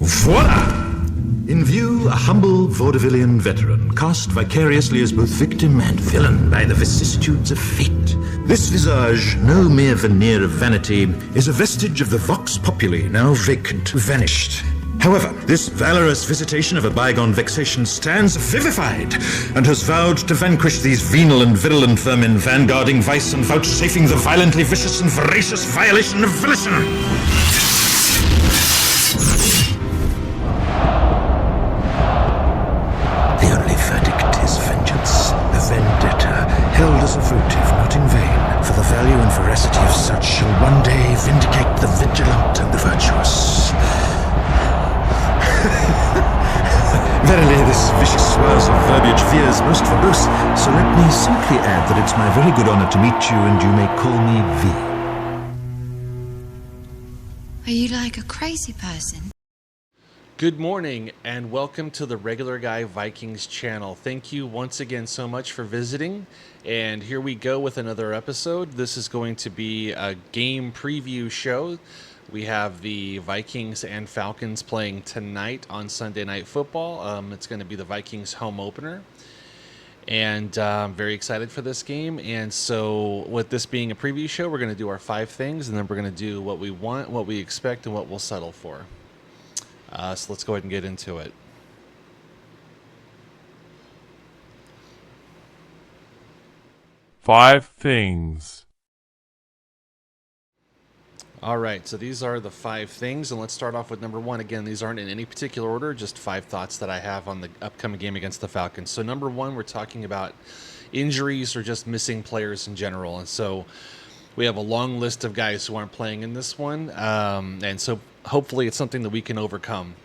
Voila! In view, a humble vaudevillian veteran, cast vicariously as both victim and villain by the vicissitudes of fate. This visage, no mere veneer of vanity, is a vestige of the vox populi, now vacant, vanished. However, this valorous visitation of a bygone vexation stands vivified, and has vowed to vanquish these venal and virulent vermin, vanguarding vice and vouchsafing the violently vicious and voracious violation of volition. The only verdict is vengeance, a vendetta, held as a votive, not in vain, for the value and veracity of such shall one day vindicate the vigilant and the virtuous. Verily, this vicious swirls of verbiage veers most verbose, so let me simply add that it's my very good honor to meet you, and you may call me V. Are you like a crazy person? Good morning and welcome to the Regular Guy Vikings channel. Thank you once again so much for visiting, and here we go with another episode. This is going to be a game preview show. We have the Vikings and Falcons playing tonight on Sunday Night Football. It's going to be the Vikings home opener, and I'm very excited for this game. And so with this being a preview show, we're going to do our 5 things, and then we're going to do what we want, what we expect, and what we'll settle for. So let's go ahead and get into it. Five things. All right, so these are the 5 things, and let's start off with number 1. Again, these aren't in any particular order, just 5 thoughts that I have on the upcoming game against the Falcons. So number 1, we're talking about injuries or just missing players in general. And so we have a long list of guys who aren't playing in this one, and so hopefully it's something that we can overcome.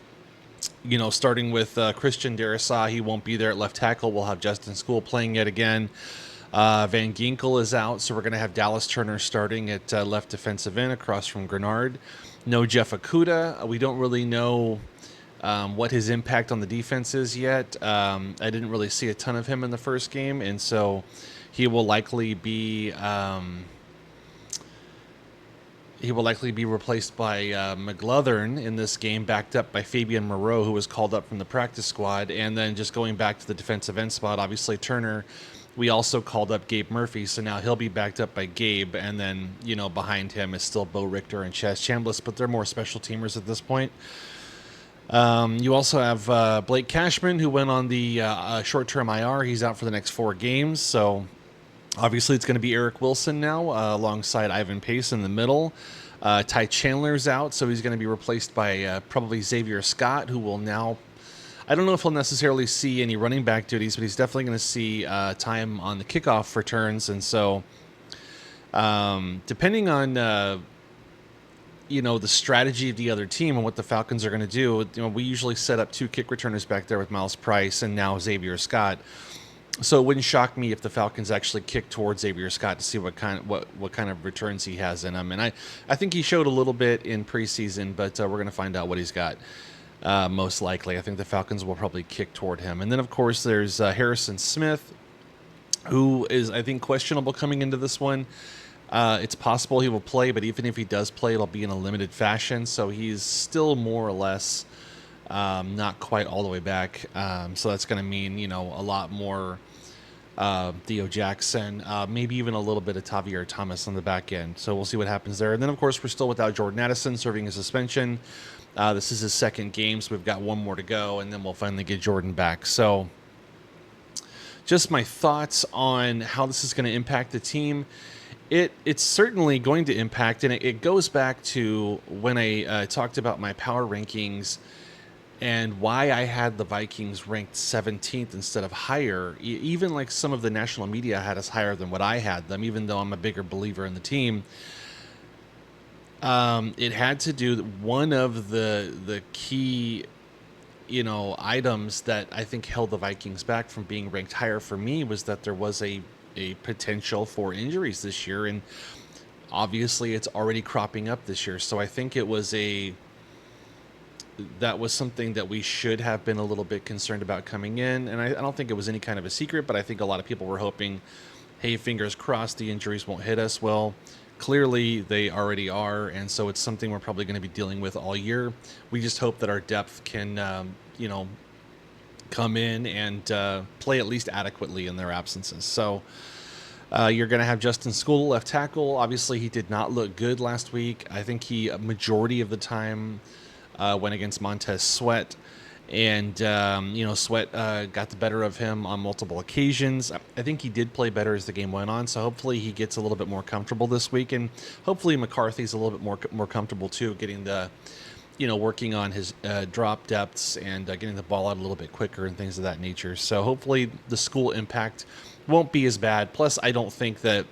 You know, starting with Christian Darrisaw, he won't be there at left tackle. We'll have Justin Skule playing yet again. Van Ginkel is out, so we're going to have Dallas Turner starting at left defensive end across from Grenard. No Jeff Okudah. We don't really know what his impact on the defense is yet. I didn't really see a ton of him in the first game, and so he will likely be replaced by McLauthern in this game, backed up by Fabian Moreau, who was called up from the practice squad. And then just going back to the defensive end spot, obviously Turner. We also called up Gabe Murphy, so now he'll be backed up by Gabe, and then, you know, behind him is still Bo Richter and Chaz Chambliss, but they're more special teamers at this point. You also have Blake Cashman, who went on the short-term IR. He's out for the next 4 games, so obviously it's going to be Eric Wilson now, alongside Ivan Pace in the middle. Ty Chandler's out, so he's going to be replaced by probably Xavier Scott, who will now... I don't know if he'll necessarily see any running back duties, but he's definitely going to see time on the kickoff returns. And so depending on, the strategy of the other team and what the Falcons are going to do, we usually set up 2 kick returners back there with Miles Price and now Xavier Scott. So it wouldn't shock me if the Falcons actually kick towards Xavier Scott to see what kind of returns he has in him. And I think he showed a little bit in preseason, but we're going to find out what he's got. Most likely. I think the Falcons will probably kick toward him. And then, of course, there's Harrison Smith, who is, I think, questionable coming into this one. It's possible he will play, but even if he does play, it'll be in a limited fashion. So he's still more or less not quite all the way back. So that's going to mean, a lot more Theo Jackson, maybe even a little bit of Tavier Thomas on the back end. So we'll see what happens there. And then, of course, we're still without Jordan Addison serving a suspension. This is his 2nd game, so we've got 1 more to go, and then we'll finally get Jordan back. So just my thoughts on how this is going to impact the team. It's certainly going to impact, and it goes back to when I talked about my power rankings and why I had the Vikings ranked 17th instead of higher. Even like some of the national media had us higher than what I had them, even though I'm a bigger believer in the team. It had to do, one of the key, items that I think held the Vikings back from being ranked higher for me was that there was a potential for injuries this year. And obviously it's already cropping up this year. So I think that was something that we should have been a little bit concerned about coming in. And I don't think it was any kind of a secret, but I think a lot of people were hoping, hey, fingers crossed, the injuries won't hit us. Well, Clearly, they already are, and so it's something we're probably going to be dealing with all year. We just hope that our depth can, come in and play at least adequately in their absences. So you're going to have Justin SKOL, left tackle. Obviously, he did not look good last week. I think he, a majority of the time, went against Montez Sweat. And, Sweat got the better of him on multiple occasions. I think he did play better as the game went on, so hopefully he gets a little bit more comfortable this week. And hopefully McCarthy's a little bit more comfortable, too, getting the, working on his drop depths and getting the ball out a little bit quicker and things of that nature. So hopefully the school impact won't be as bad. Plus, I don't think that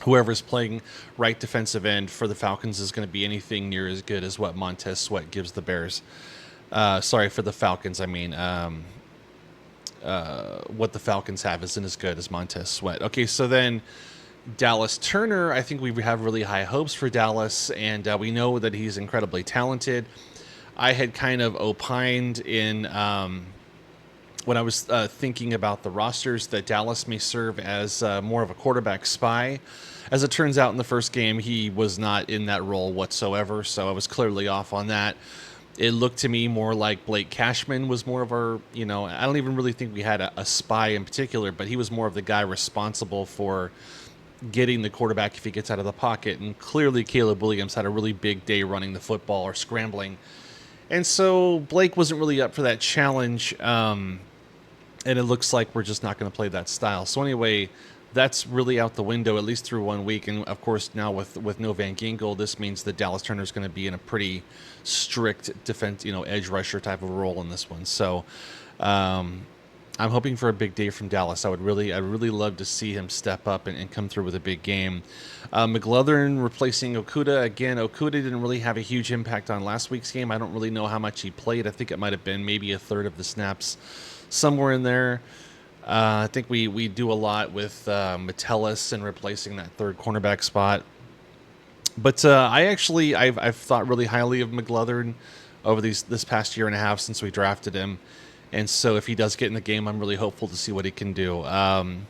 whoever's playing right defensive end for the Falcons is going to be anything near as good as what Montez Sweat gives the Bears. For the Falcons, I mean, what the Falcons have isn't as good as Montez Sweat. Okay, so then Dallas Turner, I think we have really high hopes for Dallas, and we know that he's incredibly talented. I had kind of opined in when I was thinking about the rosters that Dallas may serve as more of a quarterback spy. As it turns out, in the first game, he was not in that role whatsoever, so I was clearly off on that. It looked to me more like Blake Cashman was more of our, I don't even really think we had a spy in particular, but he was more of the guy responsible for getting the quarterback if he gets out of the pocket. And clearly Caleb Williams had a really big day running the football or scrambling. And so Blake wasn't really up for that challenge. And it looks like we're just not going to play that style. So anyway, that's really out the window, at least through 1 week. And of course, now with no Van Ginkel, this means that Dallas Turner is going to be in a pretty strict defense, edge rusher type of role in this one. So I'm hoping for a big day from Dallas. I'd really love to see him step up and come through with a big game. McLaurin replacing Okudah. Again, Okudah didn't really have a huge impact on last week's game. I don't really know how much he played. I think it might have been maybe a third of the snaps, somewhere in there. I think we do a lot with Metellus and replacing that third cornerback spot. But I've thought really highly of McLaurin over this past year and a half since we drafted him. And so if he does get in the game, I'm really hopeful to see what he can do. And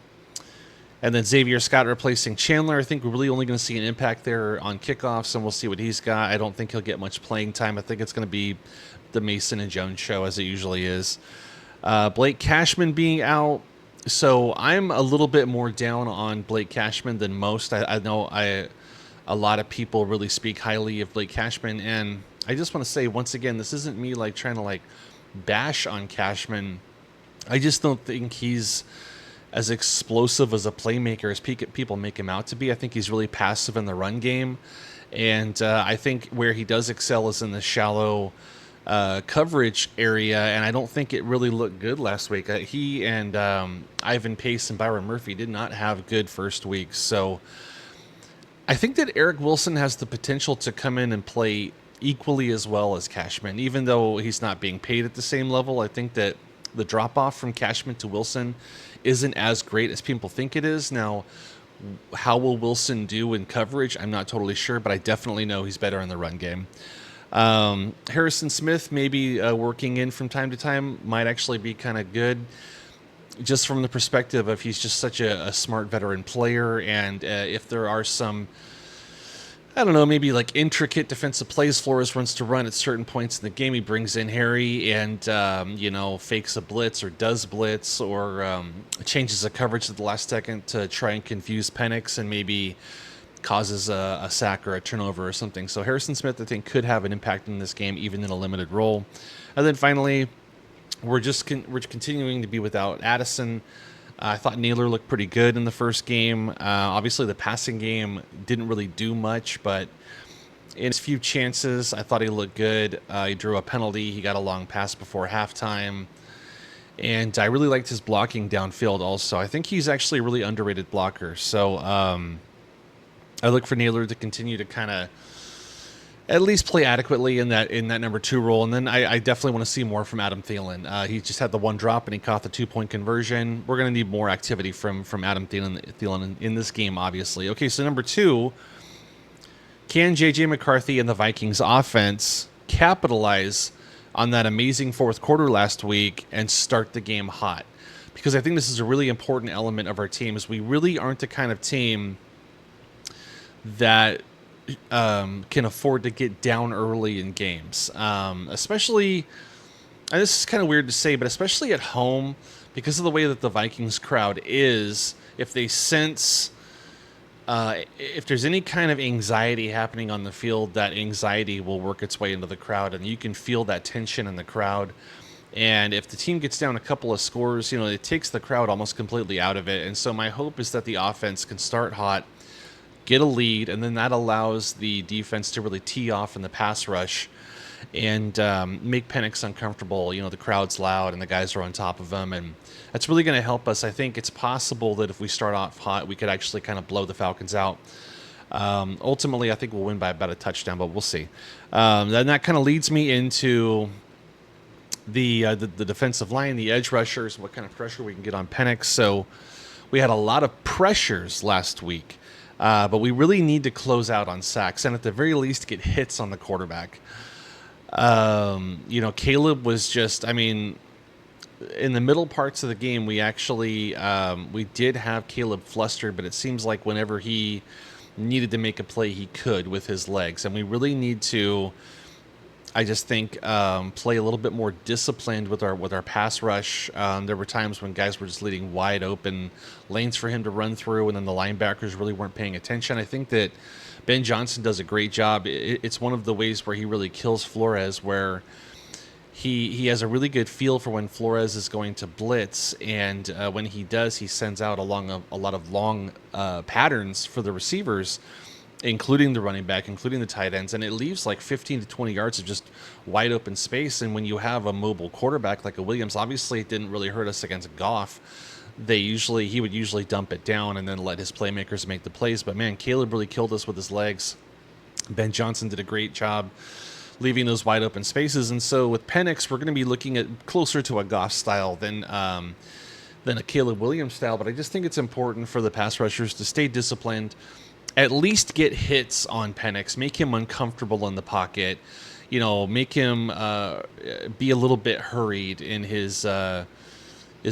then Xavier Scott replacing Chandler. I think we're really only going to see an impact there on kickoffs, and we'll see what he's got. I don't think he'll get much playing time. I think it's going to be the Mason and Jones show, as it usually is. Blake Cashman being out. So I'm a little bit more down on Blake Cashman than most. I know a lot of people really speak highly of Blake Cashman, and I just want to say once again, this isn't me trying to bash on Cashman. I just don't think he's as explosive as a playmaker as people make him out to be. I think he's really passive in the run game, and I think where he does excel is in the shallow coverage area, and I don't think it really looked good last week. He and Ivan Pace and Byron Murphy did not have good first weeks, so I think that Eric Wilson has the potential to come in and play equally as well as Cashman, even though he's not being paid at the same level. I think that the drop-off from Cashman to Wilson isn't as great as people think it is. Now, how will Wilson do in coverage? I'm not totally sure, but I definitely know he's better in the run game. Harrison Smith, maybe working in from time to time, might actually be kind of good, just from the perspective of he's just such a smart veteran player, and if there are some, I don't know, maybe intricate defensive plays Flores wants to run at certain points in the game, he brings in Harry and, fakes a blitz or does blitz or changes the coverage at the last second to try and confuse Penix and maybe causes a sack or a turnover or something. So Harrison Smith, I think, could have an impact in this game, even in a limited role. And then finally, we're continuing to be without Addison. I thought Naylor looked pretty good in the first game. Obviously, the passing game didn't really do much, but in his few chances, I thought he looked good. He drew a penalty. He got a long pass before halftime. And I really liked his blocking downfield also. I think he's actually a really underrated blocker. So I look for Naylor to continue to kind of at least play adequately in that number 2 role. And then I definitely want to see more from Adam Thielen. He just had the one drop and he caught the 2-point conversion. We're going to need more activity from Adam Thielen in this game, obviously. Okay, so number 2, can J.J. McCarthy and the Vikings offense capitalize on that amazing fourth quarter last week and start the game hot? Because I think this is a really important element of our team, is we really aren't the kind of team that can afford to get down early in games, especially. And this is kind of weird to say, but especially at home, because of the way that the Vikings crowd is, if they sense, if there's any kind of anxiety happening on the field, that anxiety will work its way into the crowd, and you can feel that tension in the crowd. And if the team gets down a couple of scores, it takes the crowd almost completely out of it. And so my hope is that the offense can start hot, get a lead, and then that allows the defense to really tee off in the pass rush and make Penix uncomfortable. The crowd's loud and the guys are on top of them, and that's really going to help us. I think it's possible that if we start off hot, we could actually kind of blow the Falcons out. Ultimately, I think we'll win by about a touchdown, but we'll see. Then that kind of leads me into the defensive line, the edge rushers, what kind of pressure we can get on Penix. So we had a lot of pressures last week, but we really need to close out on sacks and at the very least get hits on the quarterback. Caleb was just, in the middle parts of the game, we actually, we did have Caleb flustered, but it seems like whenever he needed to make a play, he could with his legs. And we really need to, I just think, play a little bit more disciplined with our pass rush. There were times when guys were just leading wide open lanes for him to run through, and then the linebackers really weren't paying attention. I think that Ben Johnson does a great job. It's one of the ways where he really kills Flores, where he has a really good feel for when Flores is going to blitz, and when he does, he sends out a lot of long patterns for the receivers, including the running back, including the tight ends, and it leaves like 15 to 20 yards of just wide open space. And when you have a mobile quarterback like a Williams, obviously it didn't really hurt us against Goff. He would usually dump it down and then let his playmakers make the plays. But man, Caleb really killed us with his legs. Ben Johnson did a great job leaving those wide open spaces. And so with Penix, we're going to be looking at closer to a Goff style than a Caleb Williams style. But I just think it's important for the pass rushers to stay disciplined, at least get hits on Penix, make him uncomfortable in the pocket, make him be a little bit hurried in his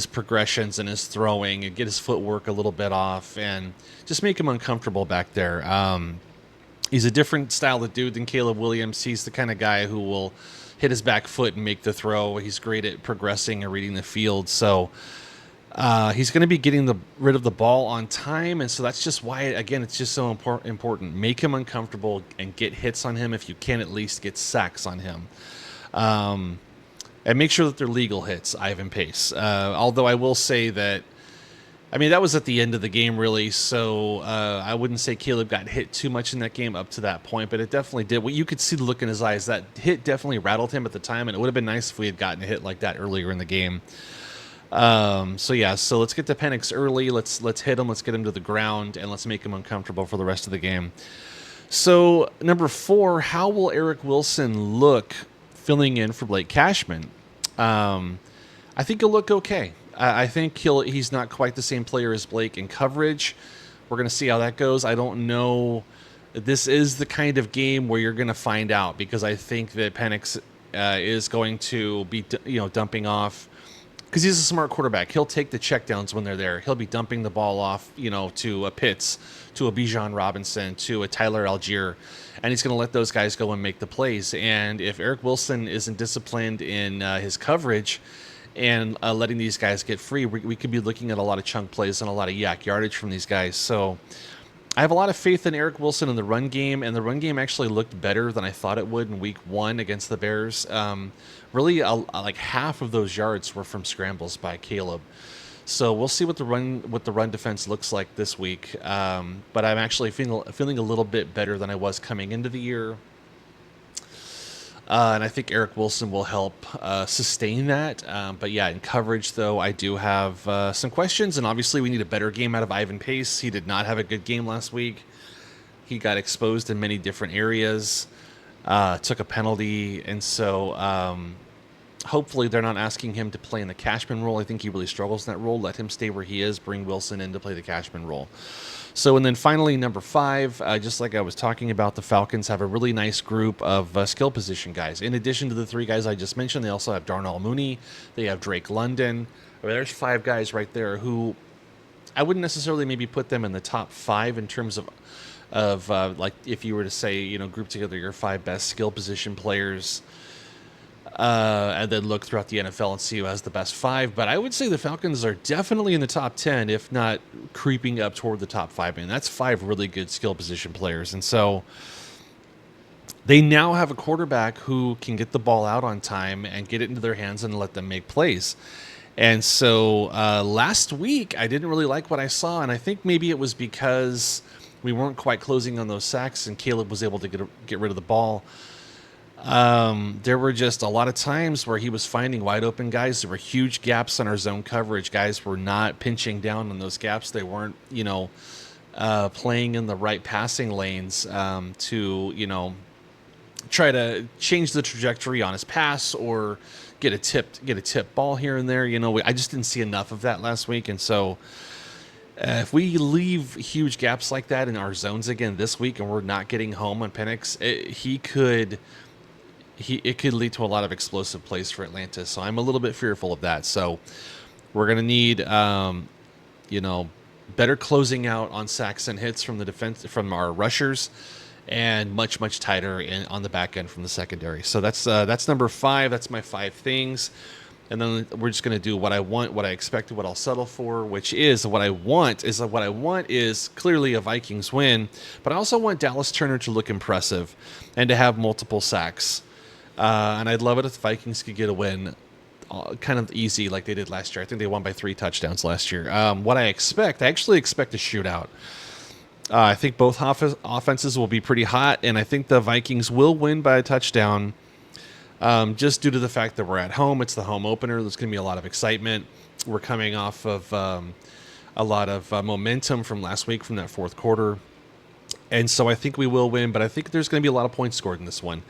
progressions and his throwing, and get his footwork a little bit off, and just make him uncomfortable back there. He's a different style of dude than Caleb Williams. He's the kind of guy who will hit his back foot and make the throw. He's great at progressing and reading the field. So he's going to be getting rid of the ball on time, and so that's just why, again, it's just so important. Make him uncomfortable and get hits on him. If you can, at least get sacks on him. And make sure that they're legal hits, Ivan Pace. Although I will say that, that was at the end of the game, really, so I wouldn't say Caleb got hit too much in that game up to that point, but it definitely did. Well, you could see the look in his eyes. That hit definitely rattled him at the time, and it would have been nice if we had gotten a hit like that earlier in the game. So let's get to Penix early. Let's hit him. Let's get him to the ground, and let's make him uncomfortable for the rest of the game. So number 4, how will Eric Wilson look filling in for Blake Cashman? I think he'll look okay. I think he's not quite the same player as Blake in coverage. We're going to see how that goes. I don't know. This is the kind of game where you're going to find out, because I think that Penix is going to be dumping off, because he's a smart quarterback. He'll take the checkdowns when they're there. He'll be dumping the ball off, to a Pitts, to a Bijan Robinson, to a Tyler Algier, and he's going to let those guys go and make the plays. And if Eric Wilson isn't disciplined in his coverage and letting these guys get free, we could be looking at a lot of chunk plays and a lot of yak yardage from these guys. So I have a lot of faith in Eric Wilson in the run game, and the run game actually looked better than I thought it would in week 1 against the Bears. Really, like half of those yards were from scrambles by Caleb. So we'll see what the run defense looks like this week. But I'm actually feeling a little bit better than I was coming into the year. And I think Eric Wilson will help sustain that. But yeah, in coverage, though, I do have some questions. And obviously, we need a better game out of Ivan Pace. He did not have a good game last week. He got exposed in many different areas, took a penalty. And so hopefully they're not asking him to play in the Cashman role. I think he really struggles in that role. Let him stay where he is. Bring Wilson in to play the Cashman role. So, and then finally, number 5, just like I was talking about, the Falcons have a really nice group of skill position guys. In addition to the 3 guys I just mentioned, they also have Darnell Mooney. They have Drake London. There's 5 guys right there who I wouldn't necessarily maybe put them in the top 5 in terms of like if you were to say, you know, group together your 5 best skill position players, and then look throughout the NFL and see who has the best 5. But I would say the Falcons are definitely in the top 10, if not creeping up toward the top 5. And that's 5 really good skill position players. And so they now have a quarterback who can get the ball out on time and get it into their hands and let them make plays. And so last week, I didn't really like what I saw. And I think maybe it was because we weren't quite closing on those sacks and Caleb was able to get rid of the ball. There were just a lot of times where he was finding wide open guys. There were huge gaps in our zone coverage. Guys were not pinching down on those gaps. They weren't, you know, playing in the right passing lanes to, you know, try to change the trajectory on his pass or get a tip ball here and there. You know, I just didn't see enough of that last week. And so if we leave huge gaps like that in our zones again this week and we're not getting home on Penix, it could lead to a lot of explosive plays for Atlanta. So I'm a little bit fearful of that. So we're going to need, you know, better closing out on sacks and hits from the defense, from our rushers, and much tighter on the back end from the secondary. So that's number 5. That's my 5 things. And then we're just going to do what I want, what I expect, what I'll settle for, which is what I want is clearly a Vikings win, but I also want Dallas Turner to look impressive and to have multiple sacks. And I'd love it if the Vikings could get a win kind of easy like they did last year. I think they won by 3 touchdowns last year. What I actually expect a shootout. I think both offenses will be pretty hot, and I think the Vikings will win by a touchdown just due to the fact that we're at home. It's the home opener. There's going to be a lot of excitement. We're coming off of a lot of momentum from last week from that fourth quarter. And so I think we will win, but I think there's going to be a lot of points scored in this one.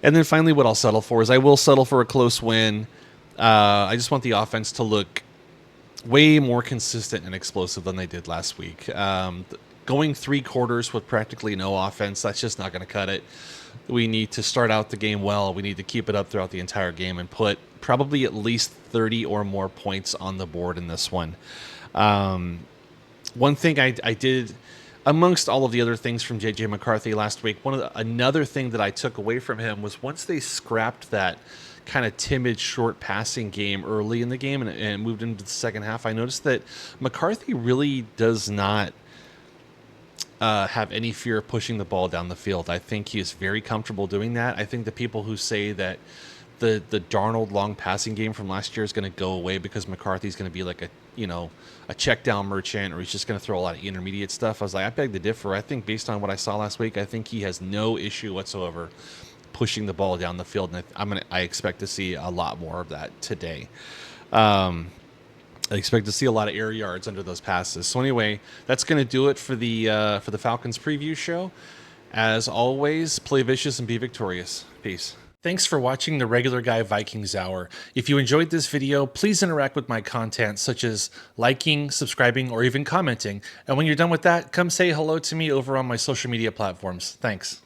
And then finally, what I'll settle for is I will settle for a close win. I just want the offense to look way more consistent and explosive than they did last week. Going 3 quarters with practically no offense, that's just not going to cut it. We need to start out the game well. We need to keep it up throughout the entire game and put probably at least 30 or more points on the board in this one. One thing I did, amongst all of the other things from J.J. McCarthy last week, another thing that I took away from him was once they scrapped that kind of timid short passing game early in the game and moved into the second half, I noticed that McCarthy really does not have any fear of pushing the ball down the field. I think he is very comfortable doing that. I think the people who say that the Darnold long passing game from last year is going to go away because McCarthy's going to be like a check down merchant, or he's just going to throw a lot of intermediate stuff, I was like, I beg to differ. I think based on what I saw last week, I think he has no issue whatsoever pushing the ball down the field, and I expect to see a lot more of that today. I expect to see a lot of air yards under those passes. So anyway, that's going to do it for the Falcons preview show. As always, play vicious and be victorious. Peace. Thanks for watching the Regular Guy Vikings Hour. If you enjoyed this video, please interact with my content, such as liking, subscribing, or even commenting. And when you're done with that, come say hello to me over on my social media platforms. Thanks.